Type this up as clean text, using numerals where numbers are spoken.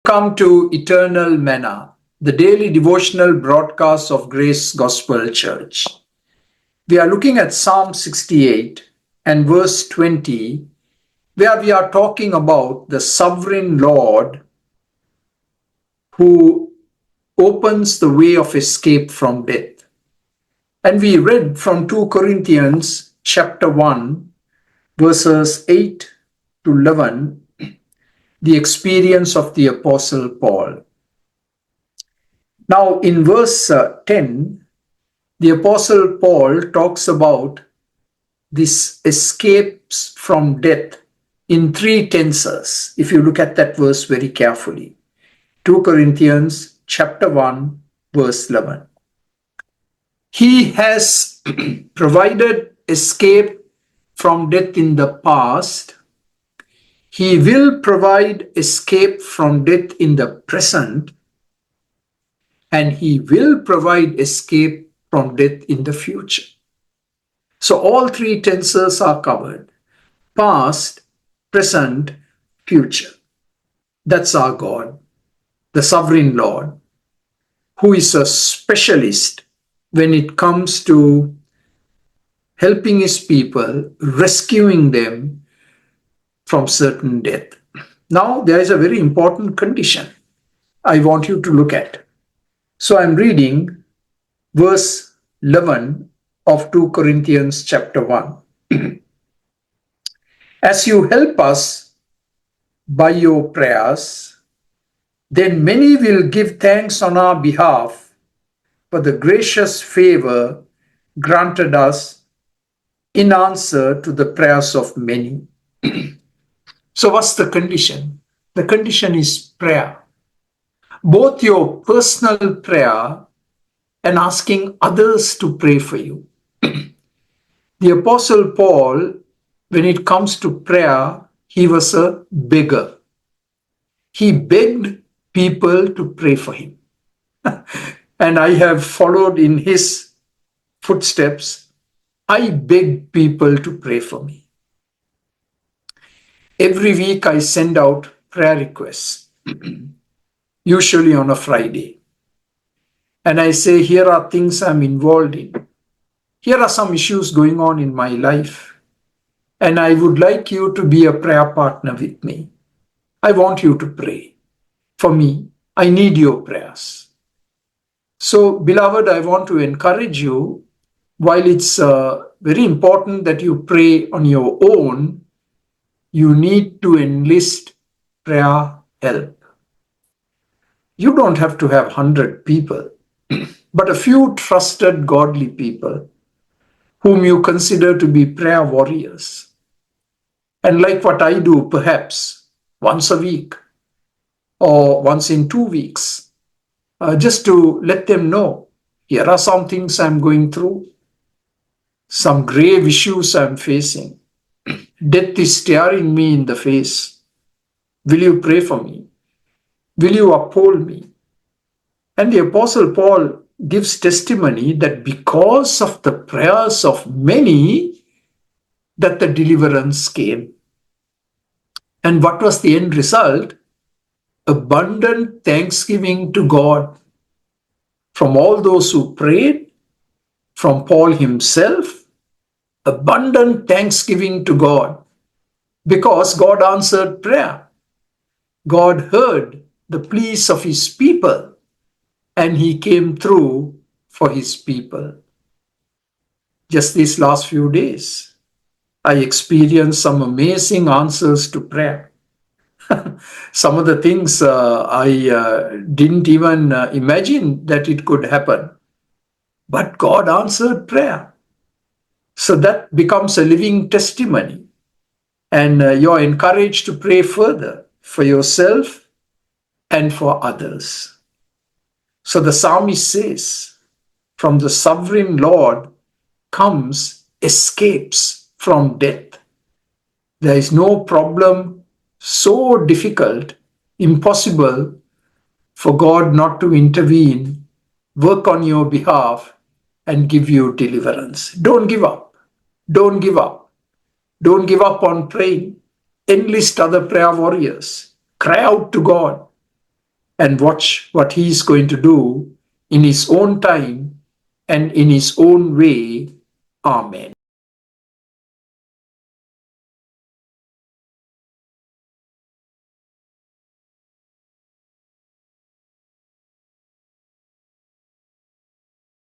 Welcome to Eternal Manna, the daily devotional broadcast of Grace Gospel Church. We are looking at Psalm 68 and verse 20, where we are talking about the sovereign Lord who opens the way of escape from death. And we read from 2 Corinthians chapter 1, verses 8 to 11, the experience of the Apostle Paul. Now, in verse 10, the Apostle Paul talks about this escapes from death in three tenses, if you look at that verse very carefully. 2 Corinthians chapter 1, verse 11. He has provided escape from death in the past. He will provide escape from death in the present, and he will provide escape from death in the future. So all three tenses are covered: past, present, future. That's our God, the sovereign Lord, who is a specialist when it comes to helping his people, rescuing them from certain death. Now, there is a very important condition I want you to look at. So I'm reading verse 11 of 2 Corinthians chapter 1. As you help us by your prayers, then many will give thanks on our behalf for the gracious favor granted us in answer to the prayers of many. So what's the condition? The condition is prayer. Both your personal prayer and asking others to pray for you. The Apostle Paul, when it comes to prayer, he was a beggar. He begged people to pray for him. And I have followed in his footsteps. I beg people to pray for me. Every week I send out prayer requests, usually on a Friday. And I say, here are things I'm involved in. Here are some issues going on in my life. And I would like you to be a prayer partner with me. I want you to pray for me. I need your prayers. So, beloved, I want to encourage you, while it's very important that you pray on your own, you need to enlist prayer help. You don't have to have 100 people, but a few trusted godly people whom you consider to be prayer warriors. And like what I do, perhaps once a week or once in 2 weeks, just to let them know, here are some things I'm going through, some grave issues I'm facing. Death is staring me in the face. Will you pray for me? Will you uphold me? And the Apostle Paul gives testimony that because of the prayers of many, that the deliverance came. And what was the end result? Abundant thanksgiving to God from all those who prayed, from Paul himself. Abundant thanksgiving to God, because God answered prayer. God heard the pleas of his people, and he came through for his people. Just these last few days, I experienced some amazing answers to prayer. Some of the things I didn't even imagine that it could happen. But God answered prayer. So that becomes a living testimony. And you're encouraged to pray further for yourself and for others. So the psalmist says, from the sovereign Lord comes escapes from death. There is no problem so difficult, impossible for God not to intervene, work on your behalf, and give you deliverance. Don't give up. Don't give up. Don't give up on praying. Enlist other prayer warriors. Cry out to God. and watch what He is going to do in His own time and in His own way. Amen.